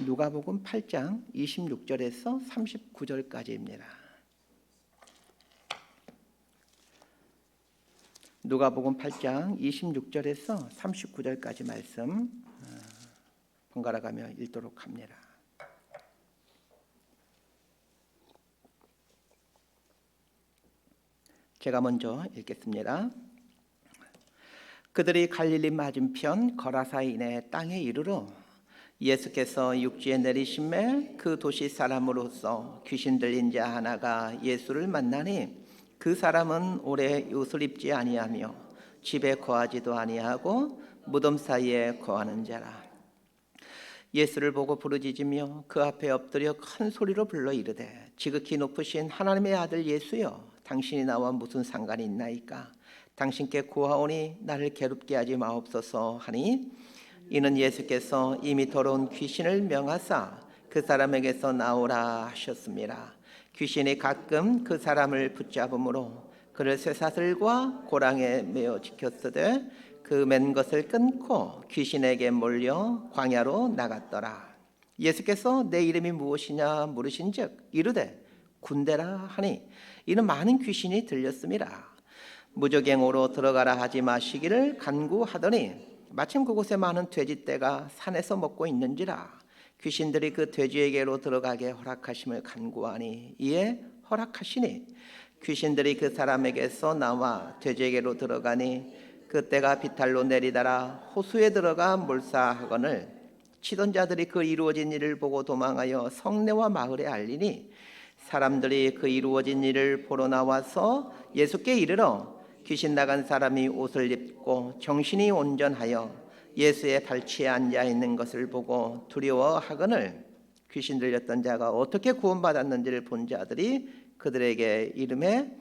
누가복음 8장 26절에서 39절까지입니다. 누가복음 8장 26절에서 39절까지 말씀 번갈아 가며 읽도록 합니다. 제가 먼저 읽겠습니다. 그들이 갈릴리 맞은편 거라사인의 땅에 이르러 예수께서 육지에 내리심에 그 도시 사람으로서 귀신 들린 자 하나가 예수를 만나니 그 사람은 오래 옷을 입지 아니하며 집에 거하지도 아니하고 무덤 사이에 거하는 자라. 예수를 보고 부르짖으며 그 앞에 엎드려 큰 소리로 불러 이르되 지극히 높으신 하나님의 아들 예수여, 당신이 나와 무슨 상관이 있나이까? 당신께 구하오니 나를 괴롭게 하지 마옵소서 하니, 이는 예수께서 이미 더러운 귀신을 명하사 그 사람에게서 나오라 하셨습니다. 귀신이 가끔 그 사람을 붙잡음으로 그를 쇠사슬과 고랑에 매어 지켰으되 그 맨 것을 끊고 귀신에게 몰려 광야로 나갔더라. 예수께서 내 이름이 무엇이냐 물으신즉 이르되 군대라 하니, 이는 많은 귀신이 들렸습니다. 무저갱으로 들어가라 하지 마시기를 간구하더니 마침 그곳에 많은 돼지떼가 산에서 먹고 있는지라. 귀신들이 그 돼지에게로 들어가게 허락하심을 간구하니 이에 허락하시니 귀신들이 그 사람에게서 나와 돼지에게로 들어가니 그 떼가 비탈로 내리다라 호수에 들어가 몰사하거늘 치던 자들이 그 이루어진 일을 보고 도망하여 성내와 마을에 알리니 사람들이 그 이루어진 일을 보러 나와서 예수께 이르러 귀신 나간 사람이 옷을 입고 정신이 온전하여 예수의 발치에 앉아 있는 것을 보고 두려워하거늘 귀신 들렸던 자가 어떻게 구원받았는지를 본 자들이 그들에게 이르매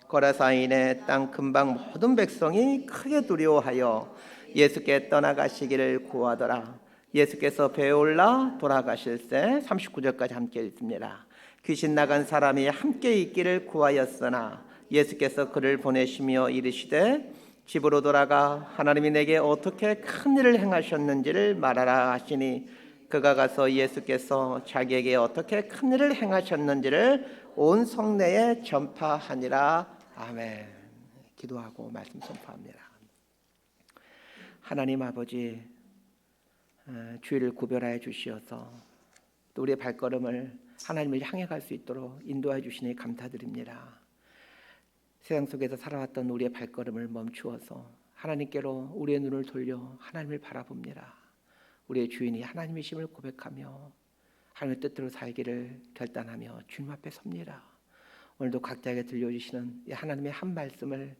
거라사인의 땅 근방 모든 백성이 크게 두려워하여 예수께 떠나가시기를 구하더라. 예수께서 배에 올라 돌아가실새 39절까지 함께 읽습니다. 귀신 나간 사람이 함께 있기를 구하였으나 예수께서 그를 보내시며 이르시되 집으로 돌아가 하나님이 내게 어떻게 큰 일을 행하셨는지를 말하라 하시니 그가 가서 예수께서 자기에게 어떻게 큰 일을 행하셨는지를 온 성내에 전파하니라. 아멘. 기도하고 말씀 선포합니다. 하나님 아버지, 주의를 구별하여 주시어서 또 우리의 발걸음을 하나님을 향해 갈 수 있도록 인도해 주시니 감사드립니다. 세상 속에서 살아왔던 우리의 발걸음을 멈추어서 하나님께로 우리의 눈을 돌려 하나님을 바라봅니다. 우리의 주인이 하나님이심을 고백하며 하나님의 뜻대로 살기를 결단하며 주님 앞에 섭니다. 오늘도 각자에게 들려주시는 이 하나님의 한 말씀을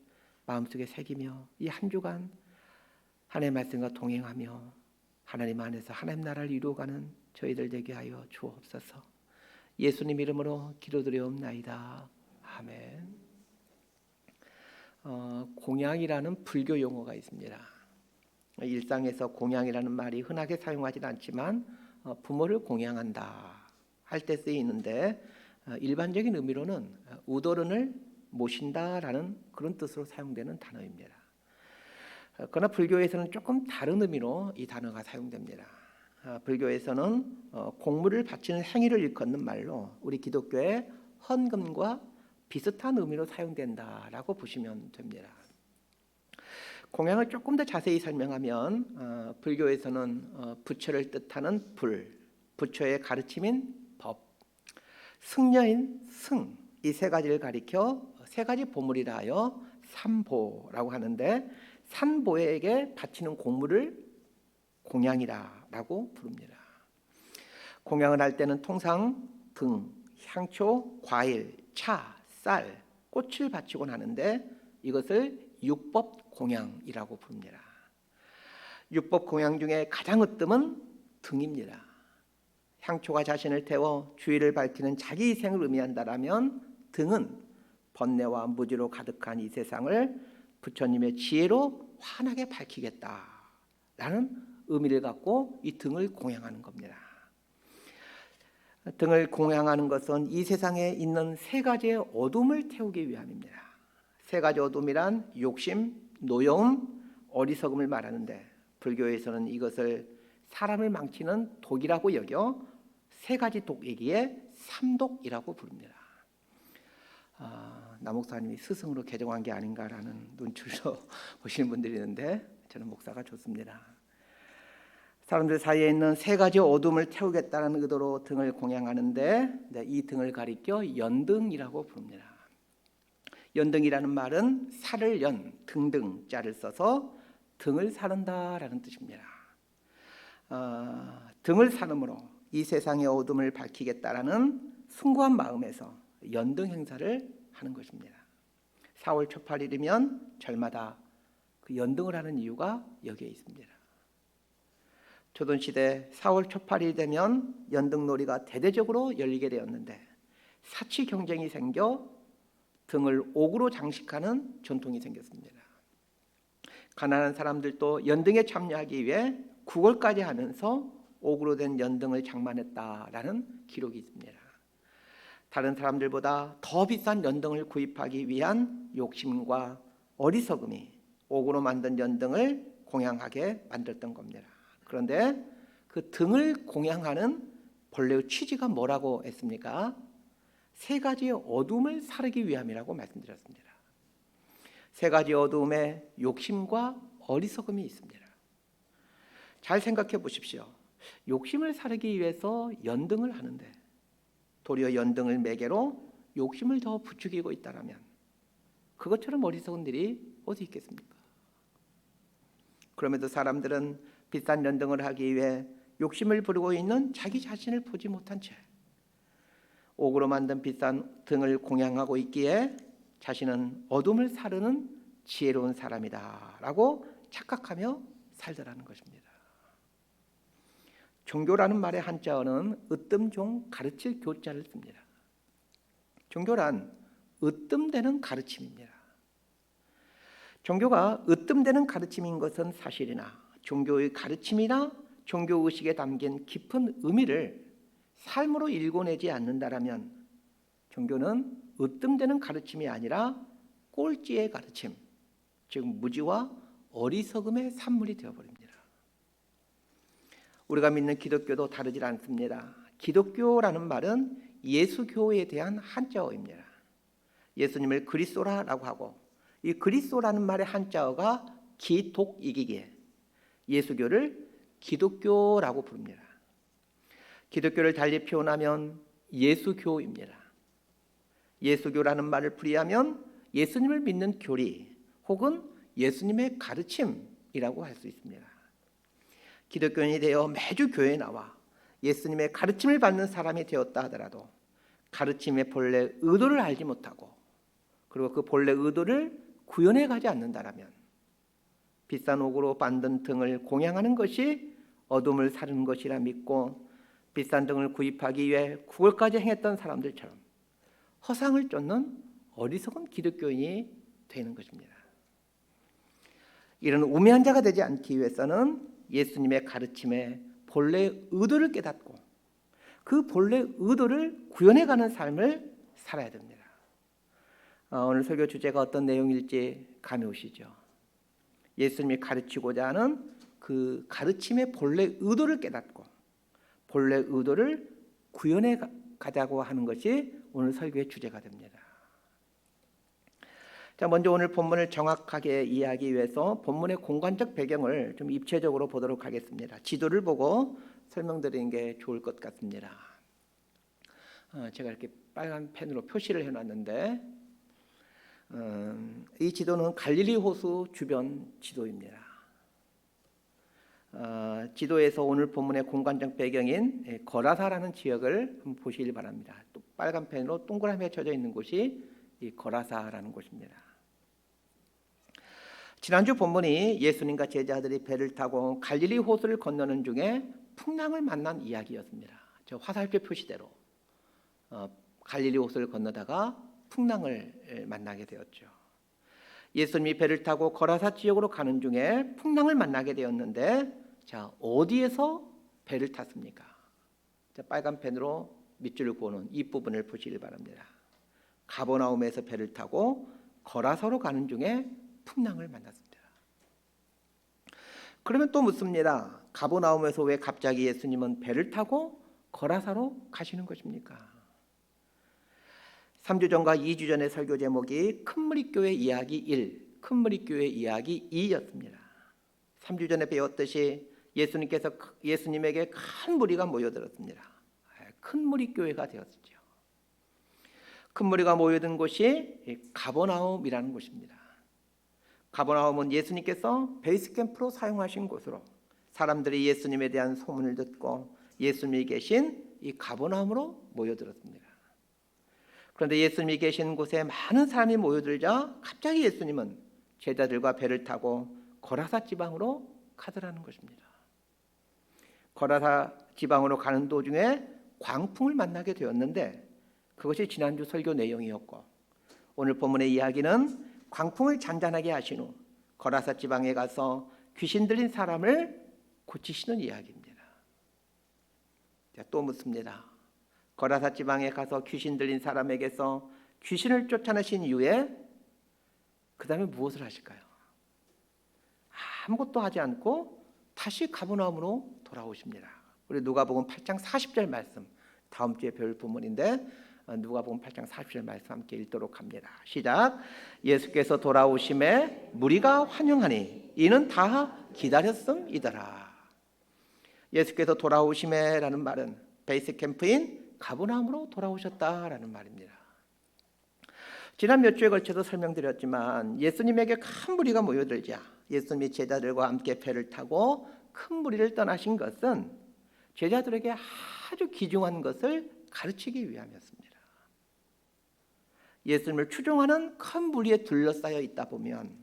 마음속에 새기며 이 한 주간 하나님의 말씀과 동행하며 하나님 안에서 하나님 나라를 이루어가는 저희들 되게 하여 주옵소서. 예수님 이름으로 기도드리옵나이다. 아멘. 공양이라는 불교 용어가 있습니다. 일상에서 공양이라는 말이 흔하게 사용하지는 않지만 부모를 공양한다 할 때 쓰이는데 일반적인 의미로는 우도른을 모신다라는 그런 뜻으로 사용되는 단어입니다. 그러나 불교에서는 조금 다른 의미로 이 단어가 사용됩니다. 불교에서는 공물을 바치는 행위를 일컫는 말로 우리 기독교의 헌금과 비슷한 의미로 사용된다라고 보시면 됩니다. 공양을 조금 더 자세히 설명하면 불교에서는 부처를 뜻하는 불, 부처의 가르침인 법, 승려인 승, 이 세 가지를 가리켜 세 가지 보물이라 하여 삼보라고 하는데, 삼보에게 바치는 공물을 공양이라고 부릅니다. 공양을 할 때는 통상 등, 향초, 과일, 차, 쌀, 꽃을 바치곤 하는데 이것을 육법 공양이라고 부릅니다. 육법 공양 중에 가장 으뜸은 등입니다. 향초가 자신을 태워 주의를 밝히는 자기 희생을 의미한다라면 등은 번뇌와 무지로 가득한 이 세상을 부처님의 지혜로 환하게 밝히겠다라는 의미를 갖고 이 등을 공양하는 겁니다. 등을 공양하는 것은 이 세상에 있는 세 가지의 어둠을 태우기 위함입니다. 세 가지 어둠이란 욕심, 노여움, 어리석음을 말하는데 불교에서는 이것을 사람을 망치는 독이라고 여겨 세 가지 독이기에 삼독이라고 부릅니다. 나 목사님이 스승으로 개종한 게 아닌가라는 눈치로 보시는 분들이 있는데 저는 목사가 좋습니다. 사람들 사이에 있는 세 가지 어둠을 태우겠다는 의도로 등을 공양하는데 이 등을 가리켜 연등이라고 부릅니다. 연등이라는 말은 살을 연, 등등 자를 써서 등을 사른다라는 뜻입니다. 등을 사름으로 이 세상의 어둠을 밝히겠다라는 숭고한 마음에서 연등 행사를 하는 것입니다. 4월 초팔일이면 절마다 그 연등을 하는 이유가 여기에 있습니다. 조선시대 4월 초팔일 되면 연등놀이가 대대적으로 열리게 되었는데 사치 경쟁이 생겨 등을 옥으로 장식하는 전통이 생겼습니다. 가난한 사람들도 연등에 참여하기 위해 구걸까지 하면서 옥으로 된 연등을 장만했다라는 기록이 있습니다. 다른 사람들보다 더 비싼 연등을 구입하기 위한 욕심과 어리석음이 옥으로 만든 연등을 공양하게 만들었던 겁니다. 그런데 그 등을 공양하는 본래의 취지가 뭐라고 했습니까? 세 가지의 어둠을 사르기 위함이라고 말씀드렸습니다. 세 가지 어둠에 욕심과 어리석음이 있습니다. 잘 생각해 보십시오. 욕심을 사르기 위해서 연등을 하는데 도리어 연등을 매개로 욕심을 더 부추기고 있다면 그것처럼 어리석은 일이 어디 있겠습니까? 그럼에도 사람들은 비싼 연등을 하기 위해 욕심을 부리고 있는 자기 자신을 보지 못한 채 옥으로 만든 비싼 등을 공양하고 있기에 자신은 어둠을 사르는 지혜로운 사람이다라고 착각하며 살더라는 것입니다. 종교라는 말의 한자어는 으뜸종 가르칠 교자를 씁니다. 종교란 으뜸되는 가르침입니다. 종교가 으뜸되는 가르침인 것은 사실이나 종교의 가르침이나 종교의식에 담긴 깊은 의미를 삶으로 일궈내지 않는다라면 종교는 으뜸되는 가르침이 아니라 꼴찌의 가르침, 즉 무지와 어리석음의 산물이 되어버립니다. 우리가 믿는 기독교도 다르지 않습니다. 기독교라는 말은 예수교에 대한 한자어입니다. 예수님을 그리스도라고 하고 이 그리스도라는 말의 한자어가 기독이기에 예수교를 기독교라고 부릅니다. 기독교를 달리 표현하면 예수교입니다. 예수교라는 말을 풀이하면 예수님을 믿는 교리 혹은 예수님의 가르침이라고 할 수 있습니다. 기독교인이 되어 매주 교회에 나와 예수님의 가르침을 받는 사람이 되었다 하더라도 가르침의 본래 의도를 알지 못하고 그리고 그 본래 의도를 구현해 가지 않는다라면 비싼 옥으로 만든 등을 공양하는 것이 어둠을 사르는 것이라 믿고 비싼 등을 구입하기 위해 구걸까지 행했던 사람들처럼 허상을 쫓는 어리석은 기독교인이 되는 것입니다. 이런 우매한 자가 되지 않기 위해서는 예수님의 가르침의 본래 의도를 깨닫고 그 본래 의도를 구현해가는 삶을 살아야 됩니다. 오늘 설교 주제가 어떤 내용일지 감이 오시죠? 예수님이 가르치고자 하는 그 가르침의 본래 의도를 깨닫고 본래 의도를 구현해 가자고 하는 것이 오늘 설교의 주제가 됩니다. 자, 먼저 오늘 본문을 정확하게 이해하기 위해서 본문의 공간적 배경을 좀 입체적으로 보도록 하겠습니다. 지도를 보고 설명드리는 게 좋을 것 같습니다. 제가 이렇게 빨간 펜으로 표시를 해놨는데 이 지도는 갈릴리 호수 주변 지도입니다. 지도에서 오늘 본문의 공간적 배경인 거라사라는 지역을 한번 보시길 바랍니다. 또 빨간 펜으로 동그라미에 쳐져 있는 곳이 이 거라사라는 곳입니다. 지난주 본문이 예수님과 제자들이 배를 타고 갈릴리 호수를 건너는 중에 풍랑을 만난 이야기였습니다. 저 화살표 표시대로 갈릴리 호수를 건너다가 풍랑을 만나게 되었죠. 예수님이 배를 타고 거라사 지역으로 가는 중에 풍랑을 만나게 되었는데 자, 어디에서 배를 탔습니까? 자, 빨간 펜으로 밑줄을 그어놓은 이 부분을 보시길 바랍니다. 가버나움에서 배를 타고 거라사로 가는 중에 풍랑을 만났습니다. 그러면 또 묻습니다. 가버나움에서 왜 갑자기 예수님은 배를 타고 거라사로 가시는 것입니까? 3주 전과 2주 전의 설교 제목이 큰무리교회 이야기 1, 큰무리교회 이야기 2였습니다. 3주 전에 배웠듯이 예수님에게 큰 무리가 모여들었습니다. 큰 무리교회가 되었죠. 큰 무리가 모여든 곳이 가버나움이라는 곳입니다. 가버나움은 예수님께서 베이스 캠프로 사용하신 곳으로 사람들이 예수님에 대한 소문을 듣고 예수님이 계신 이 가버나움으로 모여들었습니다. 그런데 예수님이 계신 곳에 많은 사람이 모여들자 갑자기 예수님은 제자들과 배를 타고 거라사 지방으로 가더라는 것입니다. 거라사 지방으로 가는 도중에 광풍을 만나게 되었는데 그것이 지난주 설교 내용이었고 오늘 본문의 이야기는 광풍을 잔잔하게 하신 후 거라사 지방에 가서 귀신 들린 사람을 고치시는 이야기입니다. 또 묻습니다. 거라사 지방에 가서 귀신 들린 사람에게서 귀신을 쫓아내신 이후에 그 다음에 무엇을 하실까요? 아무것도 하지 않고 다시 가버나움으로 돌아오십니다. 우리 누가복음 8장 40절 말씀, 다음 주에 배울 본문인데 누가복음 8장 40절 말씀 함께 읽도록 합니다. 시작. 예수께서 돌아오심에 무리가 환영하니 이는 다 기다렸음이더라. 예수께서 돌아오심에 라는 말은 베이스 캠프인 가버나움으로 돌아오셨다라는 말입니다. 지난 몇 주에 걸쳐서 설명드렸지만 예수님에게 큰 무리가 모여들자 예수님이 제자들과 함께 배를 타고 큰 무리를 떠나신 것은 제자들에게 아주 귀중한 것을 가르치기 위함이었습니다. 예수님을 추종하는 큰 무리에 둘러싸여 있다 보면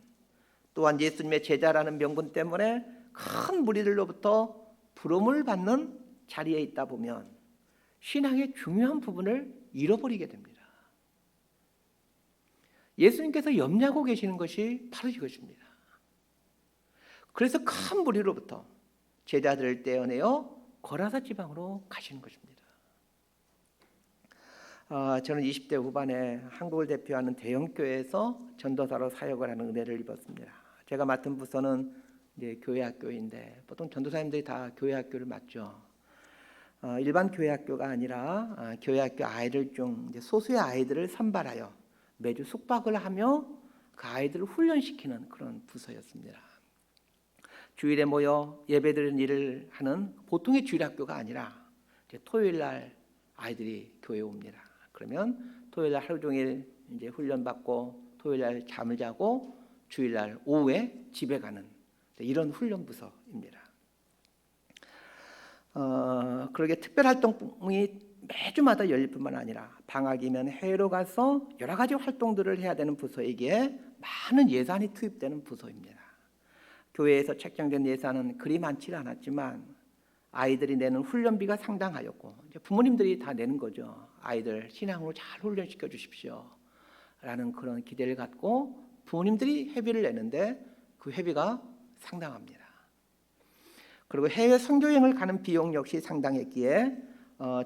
또한 예수님의 제자라는 명분 때문에 큰 무리들로부터 부름을 받는 자리에 있다 보면 신앙의 중요한 부분을 잃어버리게 됩니다. 예수님께서 염려하고 계시는 것이 바로 이것입니다. 그래서 큰 무리로부터 제자들을 떼어내어 거라사 지방으로 가시는 것입니다. 저는 20대 후반에 한국을 대표하는 대형교회에서 전도사로 사역을 하는 은혜를 입었습니다. 제가 맡은 부서는 이제 교회학교인데 보통 전도사님들이 다 교회학교를 맡죠. 일반 교회학교가 아니라 교회학교 아이들 중 이제 소수의 아이들을 선발하여 매주 숙박을 하며 그 아이들을 훈련시키는 그런 부서였습니다. 주일에 모여 예배드리는 일을 하는 보통의 주일학교가 아니라 이제 토요일 날 아이들이 교회에 옵니다. 그러면 토요일 날 하루 종일 이제 훈련 받고 토요일 날 잠을 자고 주일 날 오후에 집에 가는 이런 훈련 부서입니다. 그러게 특별 활동이 매주마다 열릴 뿐만 아니라 방학이면 해외로 가서 여러 가지 활동들을 해야 되는 부서이기에 많은 예산이 투입되는 부서입니다. 교회에서 책정된 예산은 그리 많지 않았지만 아이들이 내는 훈련비가 상당하였고 이제 부모님들이 다 내는 거죠. 아이들 신앙으로 잘 훈련시켜 주십시오 라는 그런 기대를 갖고 부모님들이 회비를 내는데 그 회비가 상당합니다. 그리고 해외 선교여행을 가는 비용 역시 상당했기에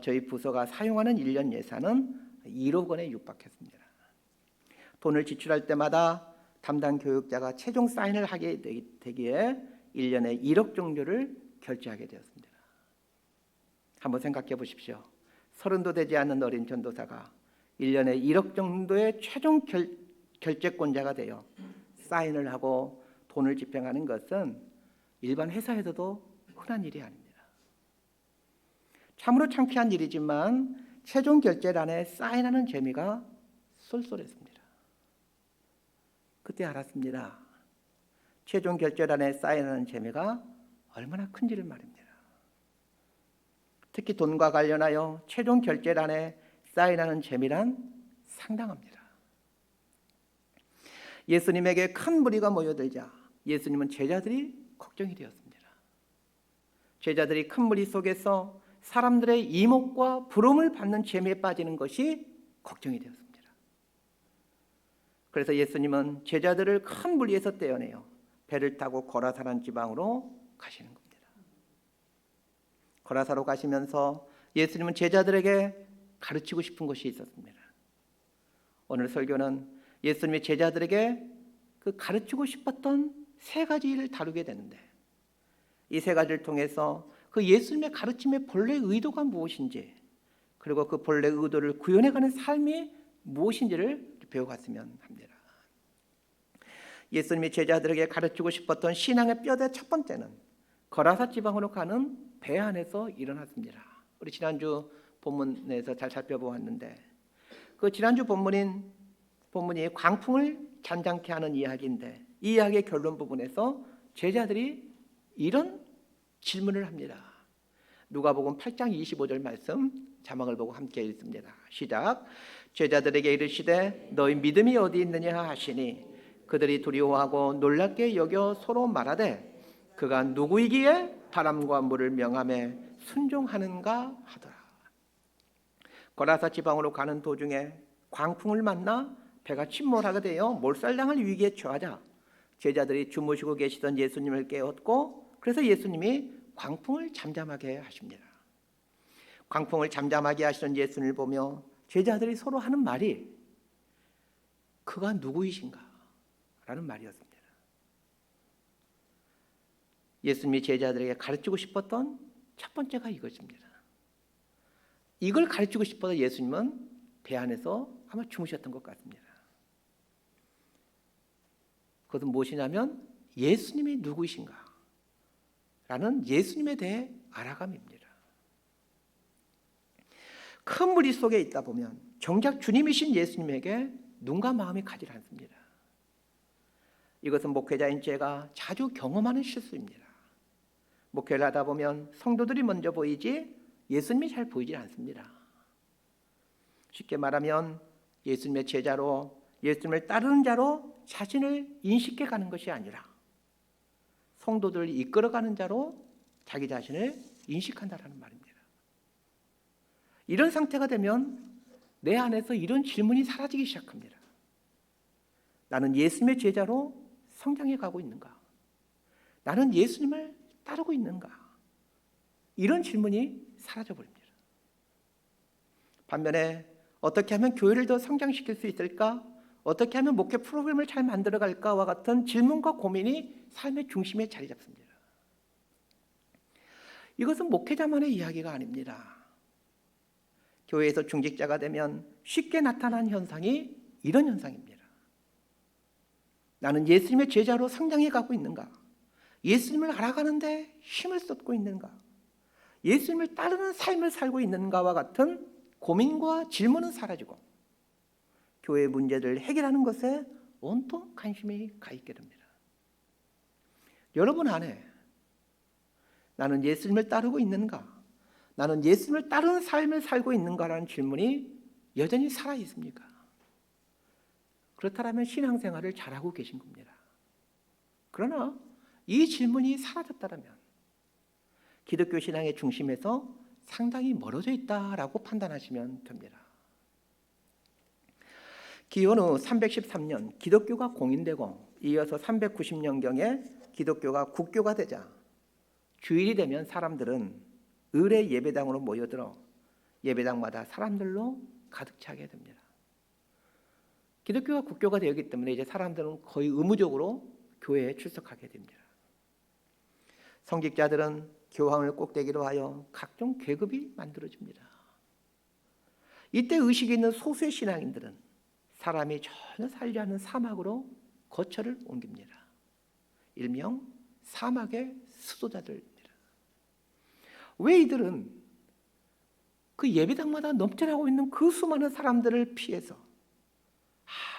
저희 부서가 사용하는 1년 예산은 1억 원에 육박했습니다. 돈을 지출할 때마다 담당 교육자가 최종 사인을 하게 되기에 1년에 1억 정도를 결제하게 되었습니다. 한번 생각해 보십시오. 30도 되지 않는 어린 전도사가 1년에 1억 정도의 최종 결제권자가 되어 사인을 하고 돈을 집행하는 것은 일반 회사에서도 흔한 일이 아닙니다. 참으로 창피한 일이지만 최종 결제란에 사인하는 재미가 쏠쏠했습니다. 그때 알았습니다. 최종 결제란에 사인하는 재미가 얼마나 큰지를 말입니다. 특히 돈과 관련하여 최종 결제란에 사인하는 재미란 상당합니다. 예수님에게 큰 무리가 모여들자 예수님은 제자들이 걱정이 되었습니다. 제자들이 큰 무리 속에서 사람들의 이목과 부름을 받는 재미에 빠지는 것이 걱정이 되었습니다. 그래서 예수님은 제자들을 큰 무리에서 떼어내어 배를 타고 거라사란 지방으로 가시는 겁니다. 거라사로 가시면서 예수님은 제자들에게 가르치고 싶은 것이 있었습니다. 오늘 설교는 예수님이 제자들에게 그 가르치고 싶었던 세 가지를 다루게 되는데 이 세 가지를 통해서 그 예수님의 가르침의 본래 의도가 무엇인지, 그리고 그 본래 의도를 구현해가는 삶이 무엇인지를 배워갔으면 합니다. 예수님이 제자들에게 가르치고 싶었던 신앙의 뼈대 첫 번째는 거라사 지방으로 가는 배 안에서 일어났습니다. 우리 지난주 본문에서 잘 살펴보았는데, 그 지난주 본문이 광풍을 잔잔케 하는 이야기인데, 이 이야기의 결론 부분에서 제자들이 이런 질문을 합니다. 누가복음 8장 25절 말씀 자막을 보고 함께 읽습니다. 시작. 제자들에게 이르시되 너희 믿음이 어디 있느냐 하시니 그들이 두려워하고 놀랍게 여겨 서로 말하되 그가 누구이기에 바람과 물을 명함에 순종하는가 하더라. 거라사 지방으로 가는 도중에 광풍을 만나 배가 침몰하게 되어 몰살당할 위기에 처하자 제자들이 주무시고 계시던 예수님을 깨웠고, 그래서 예수님이 광풍을 잠잠하게 하십니다. 광풍을 잠잠하게 하시는 예수님을 보며 제자들이 서로 하는 말이 그가 누구이신가? 라는 말이었습니다. 예수님이 제자들에게 가르치고 싶었던 첫 번째가 이것입니다. 이걸 가르치고 싶어서 예수님은 배 안에서 아마 주무셨던 것 같습니다. 그것은 무엇이냐면 예수님이 누구이신가? 라는 예수님에 대해 알아감입니다. 큰 무리 속에 있다 보면 정작 주님이신 예수님에게 눈과 마음이 가지 않습니다. 이것은 목회자인 제가 자주 경험하는 실수입니다. 목회를 하다 보면 성도들이 먼저 보이지 예수님이 잘 보이지 않습니다. 쉽게 말하면 예수님의 제자로, 예수님을 따르는 자로 자신을 인식해 가는 것이 아니라 성도들을 이끌어가는 자로 자기 자신을 인식한다는 말입니다. 이런 상태가 되면 내 안에서 이런 질문이 사라지기 시작합니다. 나는 예수님의 제자로 성장해 가고 있는가? 나는 예수님을 따르고 있는가? 이런 질문이 사라져 버립니다. 반면에 어떻게 하면 교회를 더 성장시킬 수 있을까? 어떻게 하면 목회 프로그램을 잘 만들어 갈까와 같은 질문과 고민이 삶의 중심에 자리 잡습니다. 이것은 목회자만의 이야기가 아닙니다. 교회에서 중직자가 되면 쉽게 나타난 현상이 이런 현상입니다. 나는 예수님의 제자로 성장해 가고 있는가? 예수님을 알아가는데 힘을 쏟고 있는가? 예수님을 따르는 삶을 살고 있는가와 같은 고민과 질문은 사라지고 교회의 문제를 해결하는 것에 온통 관심이 가 있게 됩니다. 여러분 안에 나는 예수님을 따르고 있는가? 나는 예수님을 따르는 삶을 살고 있는가라는 질문이 여전히 살아 있습니까? 그렇다면 신앙생활을 잘하고 계신 겁니다. 그러나 이 질문이 사라졌다면 기독교 신앙의 중심에서 상당히 멀어져 있다라고 판단하시면 됩니다. 기원 후 313년 기독교가 공인되고 이어서 390년경에 기독교가 국교가 되자 주일이 되면 사람들은 을의 예배당으로 모여들어 예배당마다 사람들로 가득 차게 됩니다. 기독교가 국교가 되었기 때문에 이제 사람들은 거의 의무적으로 교회에 출석하게 됩니다. 성직자들은 교황을 꼭대기로 하여 각종 계급이 만들어집니다. 이때 의식이 있는 소수의 신앙인들은 사람이 전혀 살지 않는 사막으로 거처를 옮깁니다. 일명 사막의 수도자들입니다. 왜 이들은 그 예배당마다 넘쳐나고 있는 그 수많은 사람들을 피해서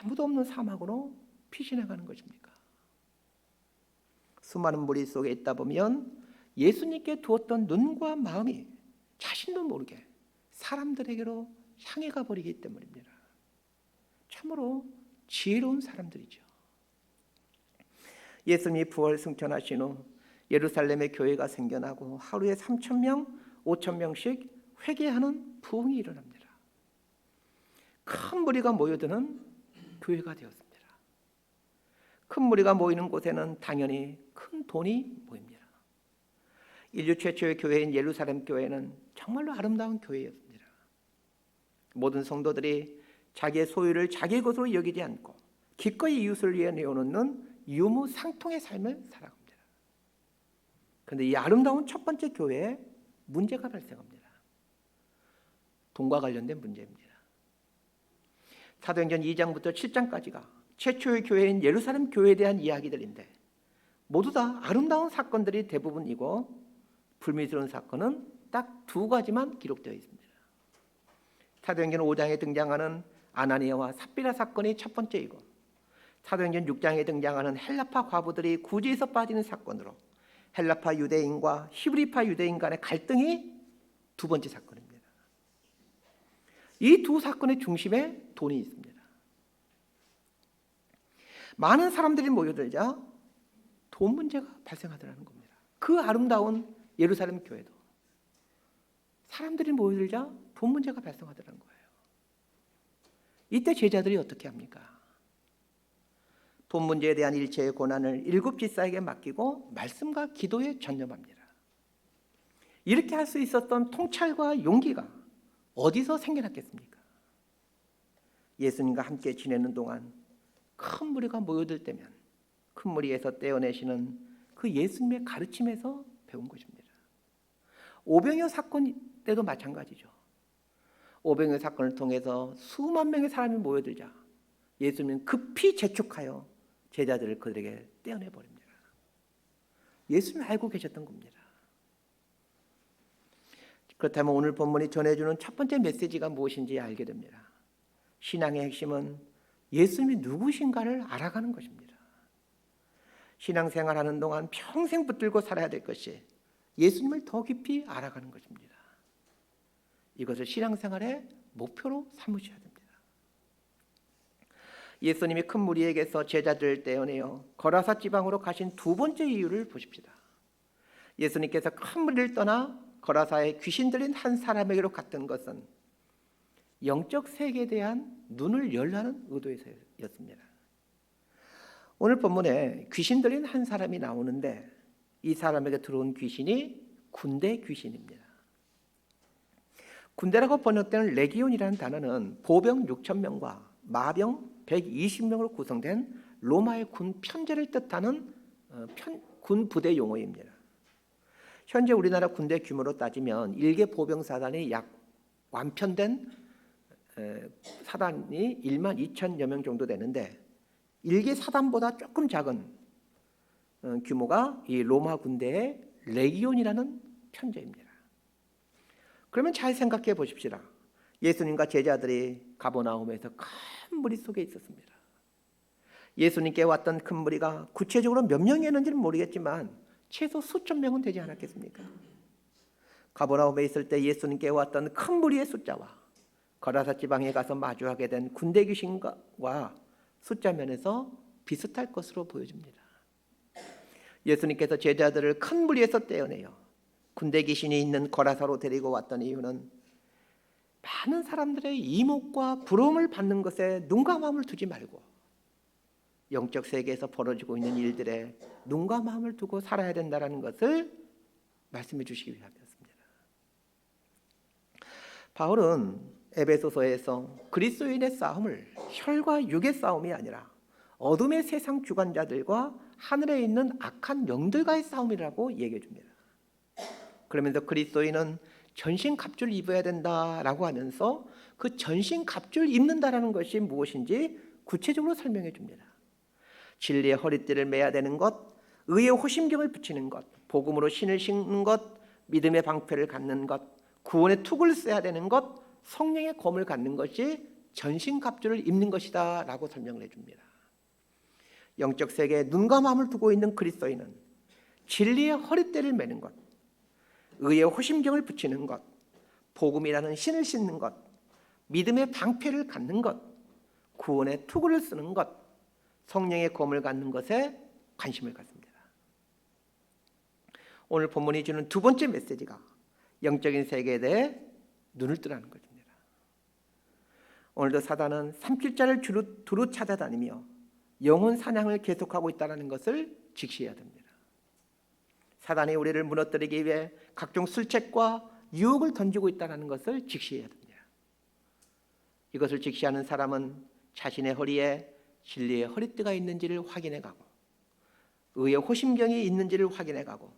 아무도 없는 사막으로 피신해가는 것입니까? 수많은 무리 속에 있다 보면 예수님께 두었던 눈과 마음이 자신도 모르게 사람들에게로 향해 가버리기 때문입니다. 참으로 지혜로운 사람들이죠. 예수님이 부활 승천하신 후 예루살렘에 교회가 생겨나고 하루에 3,000명, 5,000명씩 회개하는 부흥이 일어납니다. 큰 무리가 모여드는 교회가 되었습니다. 큰 무리가 모이는 곳에는 당연히 큰 돈이 모입니다. 인류 최초의 교회인 예루살렘 교회는 정말로 아름다운 교회였습니다. 모든 성도들이 자기의 소유를 자기의 것으로 여기지 않고 기꺼이 이웃을 위해 내어놓는 유무상통의 삶을 살아갑니다. 그런데 이 아름다운 첫 번째 교회에 문제가 발생합니다. 돈과 관련된 문제입니다. 사도행전 2장부터 7장까지가 최초의 교회인 예루살렘 교회에 대한 이야기들인데 모두 다 아름다운 사건들이 대부분이고 불미스러운 사건은 딱 두 가지만 기록되어 있습니다. 사도행전 5장에 등장하는 아나니아와 삽비라 사건이 첫 번째이고 사도행전 6장에 등장하는 헬라파 과부들이 구제에서 빠지는 사건으로 헬라파 유대인과 히브리파 유대인 간의 갈등이 두 번째 사건입니다. 이 두 사건의 중심에 돈이 있습니다. 많은 사람들이 모여들자 돈 문제가 발생하더라는 겁니다. 그 아름다운 예루살렘 교회도 사람들이 모여들자 돈 문제가 발생하더라는 거예요. 이때 제자들이 어떻게 합니까? 돈 문제에 대한 일체의 고난을 일곱 집사에게 맡기고 말씀과 기도에 전념합니다. 이렇게 할 수 있었던 통찰과 용기가 어디서 생겨났겠습니까? 예수님과 함께 지내는 동안 큰 무리가 모여들 때면 큰 무리에서 떼어내시는 그 예수님의 가르침에서 배운 것입니다. 오병이어 사건 때도 마찬가지죠. 오병이어 사건을 통해서 수만 명의 사람이 모여들자 예수님은 급히 재촉하여 제자들을 그들에게 떼어내버립니다. 예수님이 알고 계셨던 겁니다. 그렇다면 오늘 본문이 전해주는 첫 번째 메시지가 무엇인지 알게 됩니다. 신앙의 핵심은 예수님이 누구신가를 알아가는 것입니다. 신앙생활하는 동안 평생 붙들고 살아야 될 것이 예수님을 더 깊이 알아가는 것입니다. 이것을 신앙생활의 목표로 삼으셔야 됩니다. 예수님이 큰 무리에게서 제자들을 떼어내어 거라사 지방으로 가신 두 번째 이유를 보십시다. 예수님께서 큰 무리를 떠나 거라사에 귀신 들린 한 사람에게로 갔던 것은 영적 세계에 대한 눈을 열라는 의도에서였습니다. 오늘 본문에 귀신 들린 한 사람이 나오는데 이 사람에게 들어온 귀신이 군대 귀신입니다. 군대라고 번역되는 레기온이라는 단어는 보병 6,000명과 마병 120명으로 구성된 로마의 군 편제를 뜻하는 군 부대 용어입니다. 현재 우리나라 군대 규모로 따지면 일개 보병 사단이 약 완편된 사단이 1만 2천여 명 정도 되는데 일개 사단보다 조금 작은 규모가 이 로마 군대의 레기온이라는 편제입니다. 그러면 잘 생각해 보십시다. 예수님과 제자들이 가버나움에서 큰 무리 속에 있었습니다. 예수님께 왔던 큰 무리가 구체적으로 몇 명이었는지는 모르겠지만 최소 수천 명은 되지 않았겠습니까? 가버나움에 있을 때 예수님께 왔던 큰 무리의 숫자와 거라사 지방에 가서 마주하게 된 군대 귀신과 숫자 면에서 비슷할 것으로 보여집니다. 예수님께서 제자들을 큰 무리에서 떼어내어 군대 귀신이 있는 거라사로 데리고 왔던 이유는 많은 사람들의 이목과 부러움을 받는 것에 눈과 마음을 두지 말고 영적 세계에서 벌어지고 있는 일들에 눈과 마음을 두고 살아야 된다는 것을 말씀해 주시기 위함이었습니다. 바울은 에베소서에서 그리스도인의 싸움을 혈과 육의 싸움이 아니라 어둠의 세상 주관자들과 하늘에 있는 악한 영들과의 싸움이라고 얘기해 줍니다. 그러면서 그리스도인은 전신 갑주를 입어야 된다라고 하면서 그 전신 갑주를 입는다라는 것이 무엇인지 구체적으로 설명해 줍니다. 진리의 허리띠를 매야 되는 것, 의의 호심경을 붙이는 것, 복음으로 신을 신는 것, 믿음의 방패를 갖는 것, 구원의 툭을 써야 되는 것, 성령의 검을 갖는 것이 전신 갑주를 입는 것이다 라고 설명을 해줍니다. 영적 세계에 눈과 마음을 두고 있는 그리스도인은 진리의 허리띠를 매는 것, 의의 호심경을 붙이는 것, 복음이라는 신을 신는 것, 믿음의 방패를 갖는 것, 구원의 투구를 쓰는 것, 성령의 검을 갖는 것에 관심을 갖습니다. 오늘 본문이 주는 두 번째 메시지가 영적인 세계에 대해 눈을 뜨라는 것입니다. 오늘도 사단은 삼킬자를 두루 찾아다니며 영혼 사냥을 계속하고 있다는 것을 직시해야 됩니다. 사단이 우리를 무너뜨리기 위해 각종 술책과 유혹을 던지고 있다는 것을 직시해야 됩니다. 이것을 직시하는 사람은 자신의 허리에 진리의 허리띠가 있는지를 확인해가고 의의 호심경이 있는지를 확인해가고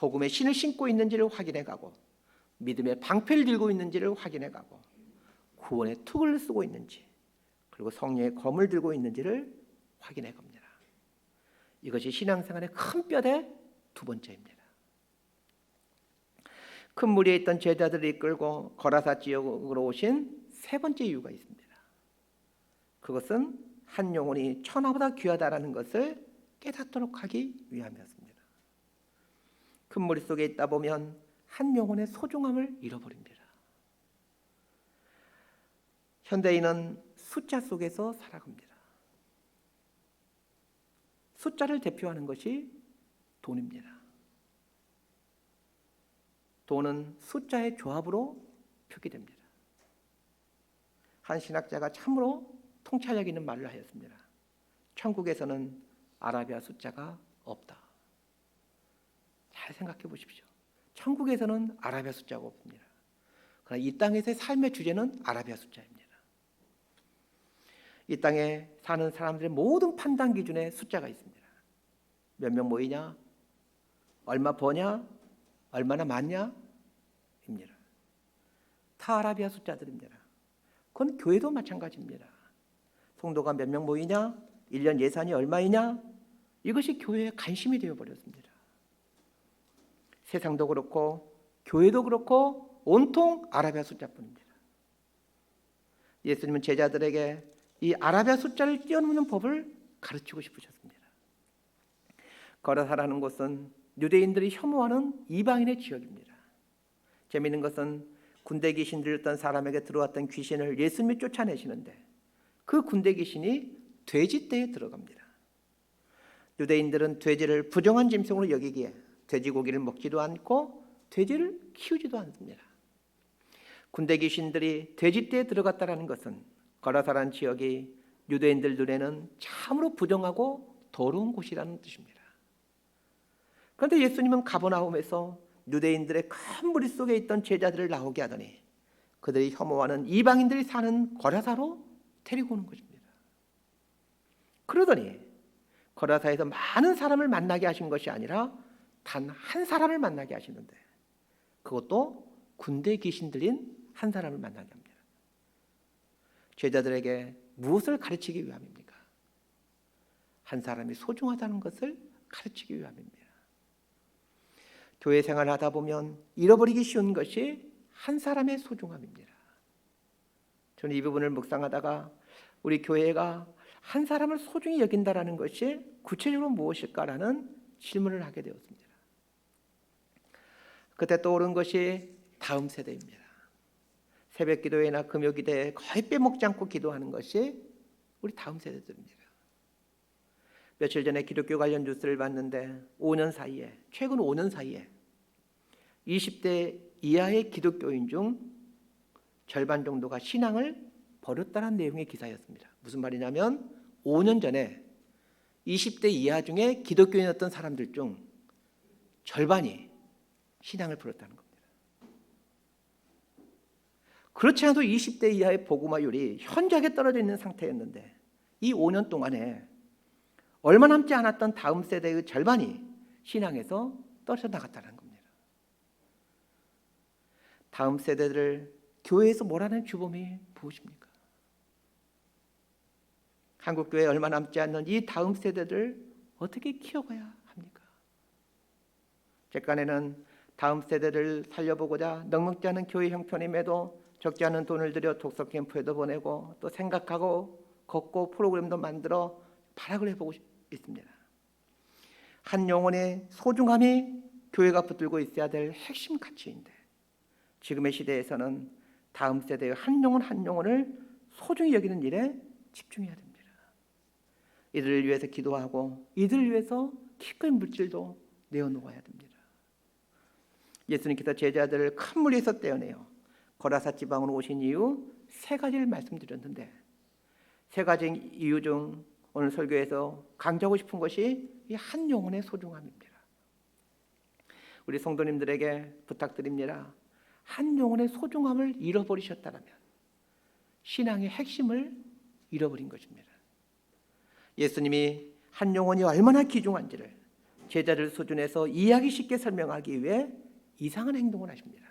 복음의 신을 신고 있는지를 확인해 가고 믿음의 방패를 들고 있는지를 확인해 가고 구원의 툭을 쓰고 있는지 그리고 성령의 검을 들고 있는지를 확인해 갑니다. 이것이 신앙생활의 큰 뼈대 두 번째입니다. 큰 무리에 있던 제자들을 이끌고 거라사 지역으로 오신 세 번째 이유가 있습니다. 그것은 한 영혼이 천하보다 귀하다라는 것을 깨닫도록 하기 위함이었습니다. 큰 무리 속에 있다 보면 한 영혼의 소중함을 잃어버립니다. 현대인은 숫자 속에서 살아갑니다. 숫자를 대표하는 것이 돈입니다. 돈은 숫자의 조합으로 표기됩니다. 한 신학자가 참으로 통찰력 있는 말을 하였습니다. 천국에서는 아라비아 숫자가 없다. 잘 생각해 보십시오. 천국에서는 아라비아 숫자가 없습니다. 그러나 이 땅에서의 삶의 주제는 아라비아 숫자입니다. 이 땅에 사는 사람들의 모든 판단 기준에 숫자가 있습니다. 몇 명 모이냐? 얼마 버냐? 얼마나 많냐? 입니다. 다 아라비아 숫자들입니다. 그건 교회도 마찬가지입니다. 성도가 몇 명 모이냐? 1년 예산이 얼마이냐? 이것이 교회의 관심이 되어버렸습니다. 세상도 그렇고 교회도 그렇고 온통 아라비아 숫자뿐입니다. 예수님은 제자들에게 이 아라비아 숫자를 뛰어넘는 법을 가르치고 싶으셨습니다. 거라사라는 곳은 유대인들이 혐오하는 이방인의 지역입니다. 재미있는 것은 군대 귀신 들렸던 사람에게 들어왔던 귀신을 예수님이 쫓아내시는데 그 군대 귀신이 돼지떼에 들어갑니다. 유대인들은 돼지를 부정한 짐승으로 여기기에 돼지고기를 먹지도 않고 돼지를 키우지도 않습니다. 군대 귀신들이 돼지떼에 들어갔다는 것은 거라사라는 지역이 유대인들 눈에는 참으로 부정하고 더러운 곳이라는 뜻입니다. 그런데 예수님은 가버나움에서 유대인들의 큰 무리 속에 있던 제자들을 나오게 하더니 그들이 혐오하는 이방인들이 사는 거라사로 데리고 오는 것입니다. 그러더니 거라사에서 많은 사람을 만나게 하신 것이 아니라 단 한 사람을 만나게 하시는데 그것도 군대 귀신 들린 한 사람을 만나게 합니다. 제자들에게 무엇을 가르치기 위함입니까? 한 사람이 소중하다는 것을 가르치기 위함입니다. 교회 생활을 하다 보면 잃어버리기 쉬운 것이 한 사람의 소중함입니다. 저는 이 부분을 묵상하다가 우리 교회가 한 사람을 소중히 여긴다라는 것이 구체적으로 무엇일까라는 질문을 하게 되었습니다. 그때 떠오른 것이 다음 세대입니다. 새벽 기도회나 금요 기도에 거의 빼먹지 않고 기도하는 것이 우리 다음 세대들입니다. 며칠 전에 기독교 관련 뉴스를 봤는데 5년 사이에 최근 5년 사이에 20대 이하의 기독교인 중 절반 정도가 신앙을 버렸다는 내용의 기사였습니다. 무슨 말이냐면 5년 전에 20대 이하 중에 기독교인이었던 사람들 중 절반이 신앙을 버렸다는 겁니다. 그렇지 않아도 20대 이하의 복음화율이 현저하게 떨어져 있는 상태였는데 이 5년 동안에 얼마 남지 않았던 다음 세대의 절반이 신앙에서 떨어져 나갔다는 겁니다. 다음 세대들을 교회에서 몰아낸 주범이 무엇입니까? 한국교회에 얼마 남지 않는 이 다음 세대들을 어떻게 키워가야 합니까? 제 깐에는 다음 세대를 살려보고자 넉넉지 않은 교회 형편임에도 적지 않은 돈을 들여 독서 캠프에도 보내고 또 생각하고 걷고 프로그램도 만들어 발악을 해보고 있습니다. 한 영혼의 소중함이 교회가 붙들고 있어야 될 핵심 가치인데 지금의 시대에서는 다음 세대의 한 영혼 한 영혼을 소중히 여기는 일에 집중해야 됩니다. 이들을 위해서 기도하고 이들을 위해서 기꺼이 물질도 내어놓아야 됩니다. 예수님께서 제자들을 큰 무리에서 떼어내어 거라사 지방으로 오신 이유 세 가지를 말씀드렸는데 세 가지 이유 중 오늘 설교에서 강조하고 싶은 것이 이 한 영혼의 소중함입니다. 우리 성도님들에게 부탁드립니다. 한 영혼의 소중함을 잃어버리셨다면 신앙의 핵심을 잃어버린 것입니다. 예수님이 한 영혼이 얼마나 귀중한지를 제자들 수준에서 이해하기 쉽게 설명하기 위해 이상한 행동을 하십니다.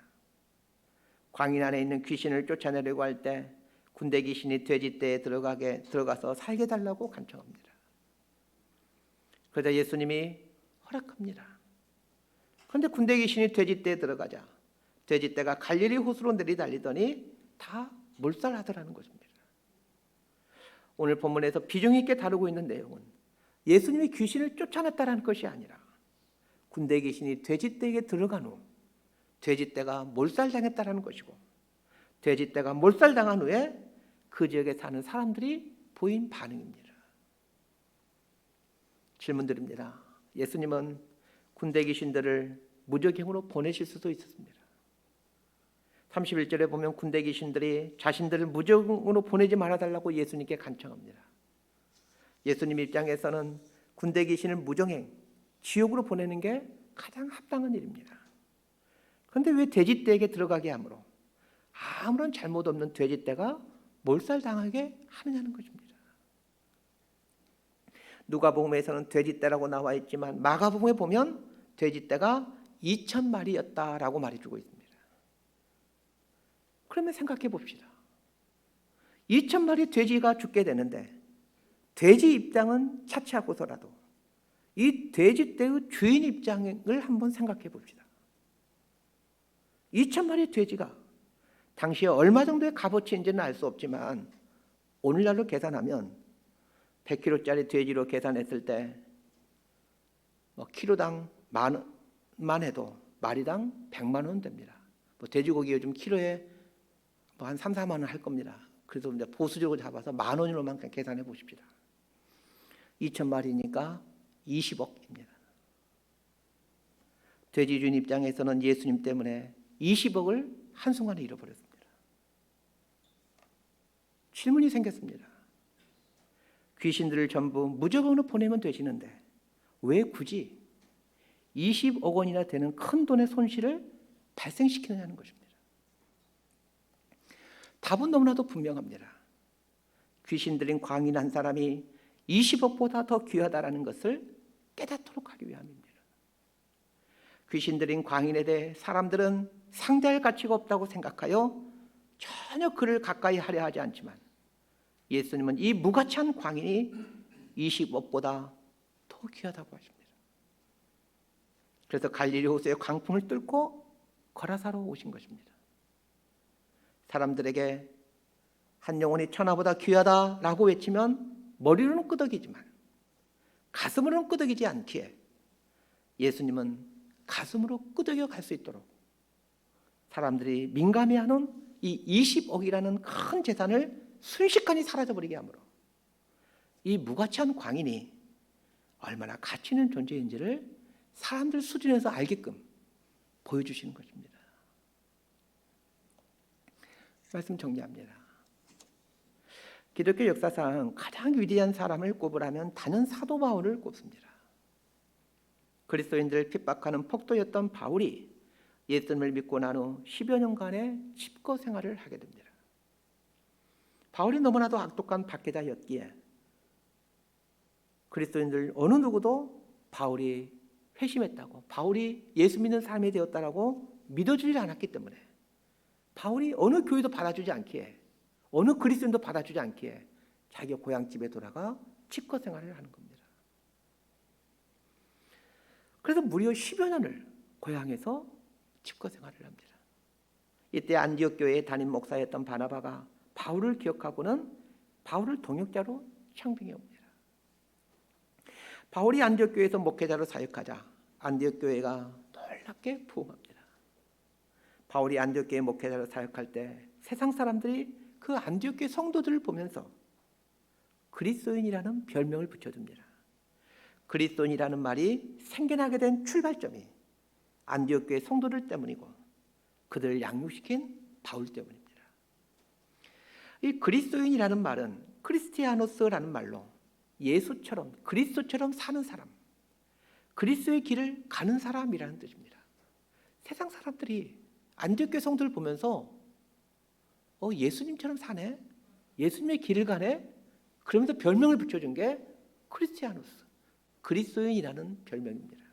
광인 안에 있는 귀신을 쫓아내려고 할 때 군대 귀신이 돼지떼에 들어가서 살게 달라고 간청합니다. 그러자 예수님이 허락합니다. 그런데 군대 귀신이 돼지떼에 들어가자 돼지떼가 갈릴리 호수로 내리달리더니 다 몰살하더라는 것입니다. 오늘 본문에서 비중 있게 다루고 있는 내용은 예수님이 귀신을 쫓아냈다는 것이 아니라 군대 귀신이 돼지떼에게 들어간 후 돼지떼가 몰살당했다는 것이고 돼지떼가 몰살당한 후에 그 지역에 사는 사람들이 보인 반응입니다. 질문드립니다. 예수님은 군대 귀신들을 무적행으로 보내실 수도 있었습니다. 31절에 보면 군대 귀신들이 자신들을 무적으로 보내지 말아달라고 예수님께 간청합니다. 예수님 입장에서는 군대 귀신을 무정행, 지옥으로 보내는 게 가장 합당한 일입니다. 그런데 왜 돼지떼에게 들어가게 하므로 아무런 잘못 없는 돼지떼가 몰살당하게 하느냐는 것입니다. 누가복음에서는 돼지떼라고 나와 있지만 마가복음에 보면 돼지떼가 2,000마리였다라고 말해주고 있습니다. 그러면 생각해 봅시다. 2,000마리 돼지가 죽게 되는데 돼지 입장은 차치하고서라도 이 돼지떼의 주인 입장을 한번 생각해 봅시다. 2,000마리 돼지가 당시에 얼마 정도의 값어치인지는 알 수 없지만 오늘날로 계산하면 100kg짜리 돼지로 계산했을 때 키로당 만원 해도 마리당 100만 원 됩니다. 돼지고기 요즘 키로에 한 3, 4만 원 할 겁니다. 그래서 이제 보수적으로 잡아서 10,000원으로만 그냥 계산해 보십시다. 2,000마리니까 20억입니다. 돼지 주인 입장에서는 예수님 때문에 20억을 한순간에 잃어버렸습니다. 질문이 생겼습니다. 귀신들을 전부 무적으로 보내면 되시는데 왜 굳이 20억 원이나 되는 큰 돈의 손실을 발생시키느냐는 것입니다. 답은 너무나도 분명합니다. 귀신 들린 광인 한 사람이 20억보다 더 귀하다라는 것을 깨닫도록 하기 위함입니다. 귀신 들린 광인에 대해 사람들은 상대할 가치가 없다고 생각하여 전혀 그를 가까이 하려 하지 않지만 예수님은 이 무가치한 광인이 20억보다 더 귀하다고 하십니다. 그래서 갈릴리 호수의 광풍을 뚫고 거라사로 오신 것입니다. 사람들에게 한 영혼이 천하보다 귀하다라고 외치면 머리로는 끄덕이지만 가슴으로는 끄덕이지 않기에 예수님은 가슴으로 끄덕여 갈 수 있도록 사람들이 민감해하는 이 20억이라는 큰 재산을 순식간에 사라져버리게 하므로 이 무가치한 광인이 얼마나 가치 있는 존재인지를 사람들 수준에서 알게끔 보여주시는 것입니다. 말씀 정리합니다. 기독교 역사상 가장 위대한 사람을 꼽으라면 단연 사도 바울을 꼽습니다. 그리스도인들을 핍박하는 폭도였던 바울이 예수님을 믿고 난 후 10여 년간의 집거 생활을 하게 됩니다. 바울이 너무나도 악독한 박해자였기에 그리스도인들 어느 누구도 바울이 회심했다고, 바울이 예수 믿는 사람이 되었다라고 믿어주지 않았기 때문에 바울이 어느 교회도 받아주지 않기에, 어느 그리스도인도 받아주지 않기에 자기 고향집에 돌아가 집거 생활을 하는 겁니다. 그래서 무려 10여 년을 고향에서 집거 생활을 합니다. 이때 안디옥 교회의 담임 목사였던 바나바가 바울을 기억하고는 바울을 동역자로 창빙해 옵니다. 바울이 안디옥 교회에서 목회자로 사역하자 안디옥 교회가 놀랍게 부흥합니다. 바울이 안디옥 교회 목회자로 사역할 때 세상 사람들이 그 안디옥 교회 성도들을 보면서 그리스도인이라는 별명을 붙여줍니다. 그리스도인이라는 말이 생겨나게 된 출발점이 안디옥 교회 성도들 때문이고 그들을 양육시킨 바울 때문입니다. 이 그리스도인이라는 말은 크리스티아노스라는 말로 예수처럼, 그리스도처럼 사는 사람, 그리스도의 길을 가는 사람이라는 뜻입니다. 세상 사람들이 안디옥 교회 성도를 보면서 예수님처럼 사네, 예수님의 길을 가네, 그러면서 별명을 붙여준 게 크리스티아노스, 그리스도인이라는 별명입니다.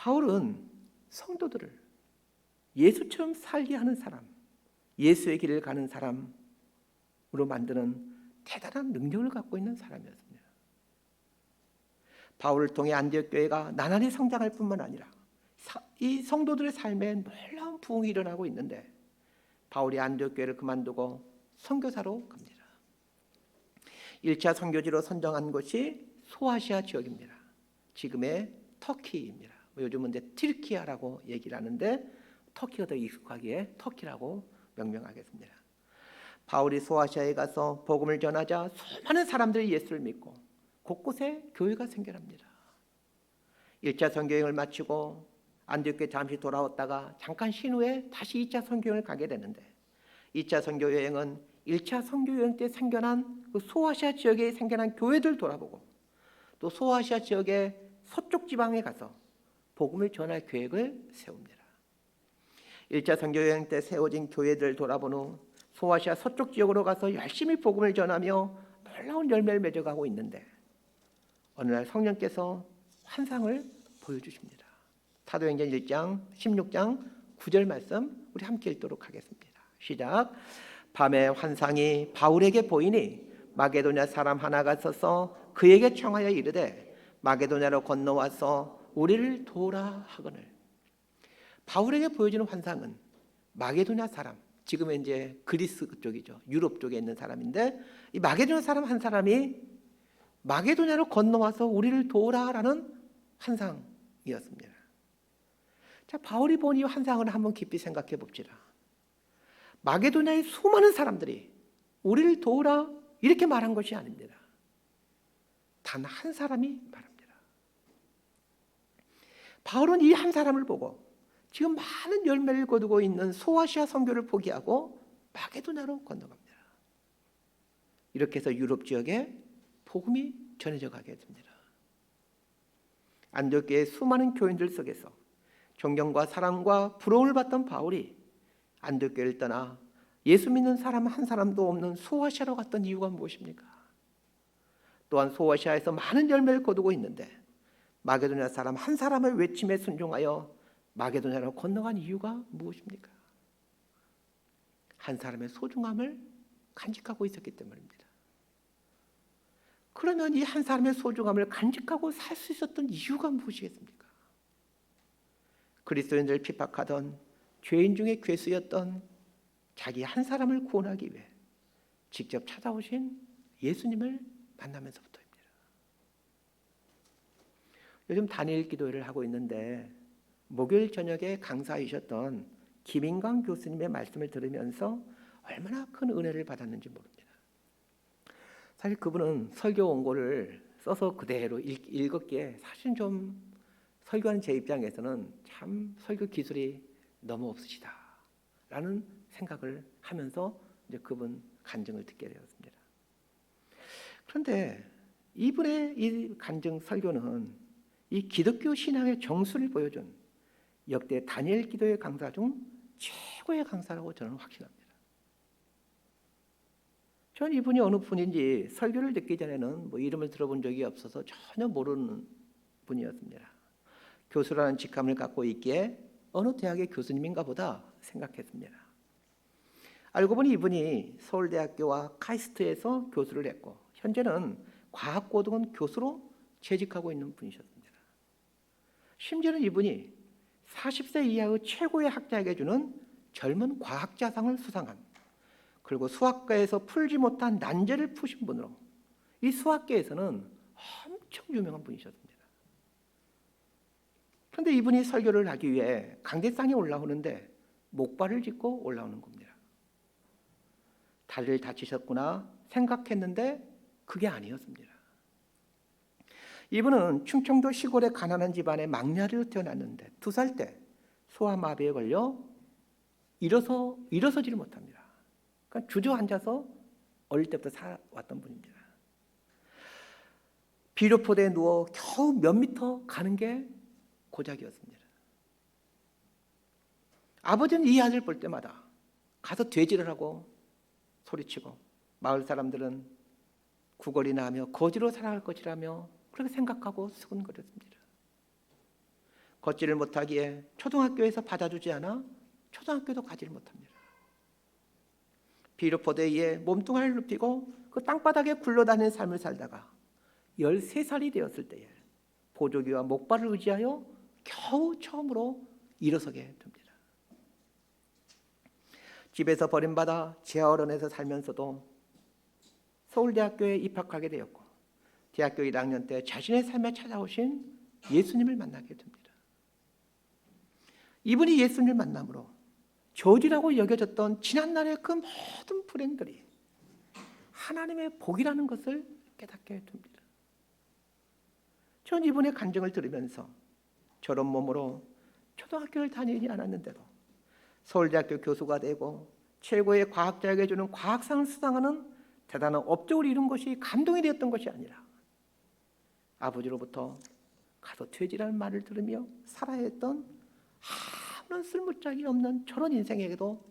바울은 성도들을 예수처럼 살게 하는 사람, 예수의 길을 가는 사람으로 만드는 대단한 능력을 갖고 있는 사람이었습니다. 바울을 통해 안디옥 교회가 나날이 성장할 뿐만 아니라 이 성도들의 삶에 놀라운 부흥이 일어나고 있는데, 바울이 안디옥 교회를 그만두고 선교사로 갑니다. 1차 선교지로 선정한 곳이 소아시아 지역입니다. 지금의 터키입니다. 요즘은 이제 튀르키아라고 얘기를 하는데 터키가 더 익숙하기에 터키라고 명명하겠습니다. 바울이 소아시아에 가서 복음을 전하자 수많은 사람들이 예수를 믿고 곳곳에 교회가 생겨납니다. 1차 선교여행을 마치고 안디옥에 잠시 돌아왔다가 잠깐 쉰 후에 다시 2차 선교여행을 가게 되는데, 2차 선교여행은 1차 선교여행 때 생겨난 그 소아시아 지역에 생겨난 교회들 돌아보고 또 소아시아 지역의 서쪽 지방에 가서 복음을 전할 계획을 세웁니다. 1차 선교여행 때 세워진 교회들을 돌아본 후 소아시아 서쪽 지역으로 가서 열심히 복음을 전하며 놀라운 열매를 맺어가고 있는데, 어느 날 성령께서 환상을 보여주십니다. 사도행전 1장 16장 9절 말씀 우리 함께 읽도록 하겠습니다. 시작. 밤에 환상이 바울에게 보이니 마게도냐 사람 하나가 서서 그에게 청하여 이르되 마게도냐로 건너와서 우리를 도우라 하거늘. 바울에게 보여지는 환상은 마게도냐 사람, 지금은 이제 그리스 쪽이죠. 유럽 쪽에 있는 사람인데, 이 마게도냐 사람 한 사람이 마게도냐로 건너와서 우리를 도우라라는 환상이었습니다. 자, 바울이 본 이 환상을 한번 깊이 생각해 봅시다. 마게도냐의 수많은 사람들이 우리를 도우라 이렇게 말한 것이 아닙니다. 단 한 사람이 말합니다. 바울은 이 한 사람을 보고 지금 많은 열매를 거두고 있는 소아시아 선교를 포기하고 마게도냐로 건너갑니다. 이렇게 해서 유럽 지역에 복음이 전해져 가게 됩니다. 안디옥 교회의 수많은 교인들 속에서 존경과 사랑과 부러움을 받던 바울이 안디옥 교회를 떠나 예수 믿는 사람 한 사람도 없는 소아시아로 갔던 이유가 무엇입니까? 또한 소아시아에서 많은 열매를 거두고 있는데 마게도냐 사람 한 사람의 외침에 순종하여 마게도냐로 건너간 이유가 무엇입니까? 한 사람의 소중함을 간직하고 있었기 때문입니다. 그러면 이 한 사람의 소중함을 간직하고 살 수 있었던 이유가 무엇이겠습니까? 그리스도인들을 핍박하던 죄인 중에 괴수였던 자기 한 사람을 구원하기 위해 직접 찾아오신 예수님을 만나면서부터입니다. 요즘 단일 기도회를 하고 있는데 목요일 저녁에 강사이셨던 김인광 교수님의 말씀을 들으면서 얼마나 큰 은혜를 받았는지 모릅니다. 사실 그분은 설교 원고를 써서 그대로 읽었기에 사실 좀 설교하는 제 입장에서는 참 설교 기술이 너무 없으시다라는 생각을 하면서 이제 그분 간증을 듣게 되었습니다. 그런데 이분의 이 간증 설교는 이 기독교 신앙의 정수를 보여준 역대 다니엘 기도회 강사 중 최고의 강사라고 저는 확신합니다. 저는 이분이 어느 분인지 설교를 듣기 전에는 뭐 이름을 들어본 적이 없어서 전혀 모르는 분이었습니다. 교수라는 직함을 갖고 있기에 어느 대학의 교수님인가 보다 생각했습니다. 알고 보니 이분이 서울대학교와 카이스트에서 교수를 했고 현재는 과학고등원 교수로 재직하고 있는 분이셨습니다. 심지어는 이분이 40세 이하의 최고의 학자에게 주는 젊은 과학자상을 수상한, 그리고 수학계에서 풀지 못한 난제를 푸신 분으로 이 수학계에서는 엄청 유명한 분이셨습니다. 그런데 이분이 설교를 하기 위해 강대상에 올라오는데 목발을 짚고 올라오는 겁니다. 다리를 다치셨구나 생각했는데 그게 아니었습니다. 이분은 충청도 시골의 가난한 집안의 막내아들로 태어났는데 2살 때 소아마비에 걸려 일어서지를 못합니다. 그러니까 주저앉아서 어릴 때부터 살아왔던 분입니다. 비료포대에 누워 겨우 몇 미터 가는 게 고작이었습니다. 아버지는 이 아들 볼 때마다 가서 돼지를 하고 소리치고 마을 사람들은 구걸이나 하며 거지로 살아갈 것이라며 그렇게 생각하고 수군거렸습니다. 걷지를 못하기에 초등학교에서 받아주지 않아 초등학교도 가지를 못합니다. 비루포드에 의해 몸뚱아리를 눕히고 그 땅바닥에 굴러다니는 삶을 살다가 13살이 되었을 때에 보조기와 목발을 의지하여 겨우 처음으로 일어서게 됩니다. 집에서 버림받아 지하어른에서 살면서도 서울대학교에 입학하게 되었고 대학교 1학년 때 자신의 삶에 찾아오신 예수님을 만나게 됩니다. 이분이 예수님을 만남으로 저주라고 여겨졌던 지난날의 그 모든 불행들이 하나님의 복이라는 것을 깨닫게 됩니다. 전 이분의 간증을 들으면서 저런 몸으로 초등학교를 다니지 않았는데도 서울대학교 교수가 되고 최고의 과학자에게 주는 과학상을 수상하는 대단한 업적을 이룬 것이 감동이 되었던 것이 아니라 아버지로부터 가서 퇴지라는 말을 들으며 살아야 했던 아무런 쓸모짝이 없는 저런 인생에게도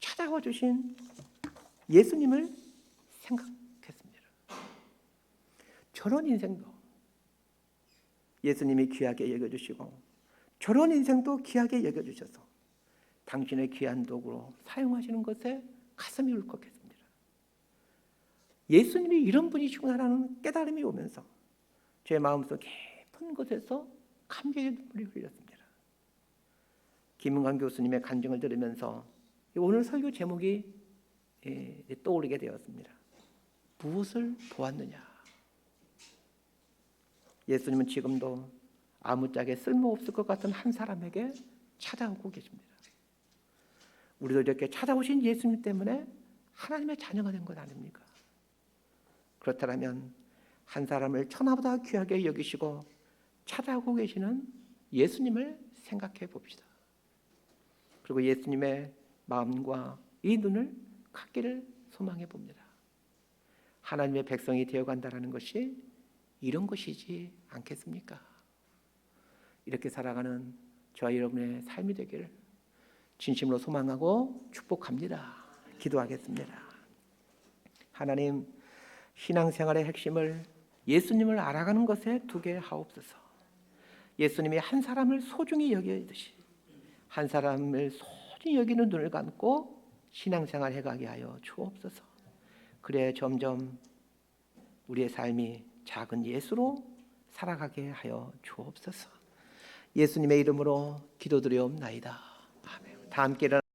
찾아와 주신 예수님을 생각했습니다. 저런 인생도 예수님이 귀하게 여겨주시고 저런 인생도 귀하게 여겨주셔서 당신의 귀한 도구로 사용하시는 것에 가슴이 울컥했습니다. 예수님이 이런 분이시구나라는 깨달음이 오면서 제 마음속 깊은 곳에서 감격의 눈물이 흘렸습니다. 김은광 교수님의 간증을 들으면서 오늘 설교 제목이 떠오르게 되었습니다. 무엇을 보았느냐? 예수님은 지금도 아무짝에 쓸모없을 것 같은 한 사람에게 찾아오고 계십니다. 우리도 이렇게 찾아오신 예수님 때문에 하나님의 자녀가 된 것 아닙니까? 그렇다면 한 사람을 천하보다 귀하게 여기시고 찾아오고 계시는 예수님을 생각해 봅시다. 그리고 예수님의 마음과 이 눈을 갖기를 소망해 봅니다. 하나님의 백성이 되어간다는 것이 이런 것이지 않겠습니까? 이렇게 살아가는 저와 여러분의 삶이 되기를 진심으로 소망하고 축복합니다. 기도하겠습니다. 하나님, 신앙생활의 핵심을 예수님을 알아가는 것에 두게 하옵소서. 예수님이 한 사람을 소중히 여기듯이 한 사람을 소중히 여기는 눈을 감고 신앙생활 해가게 하여 주옵소서. 그래 점점 우리의 삶이 작은 예수로 살아가게 하여 주옵소서. 예수님의 이름으로 기도드리옵나이다. 아멘. 다 함께 일어나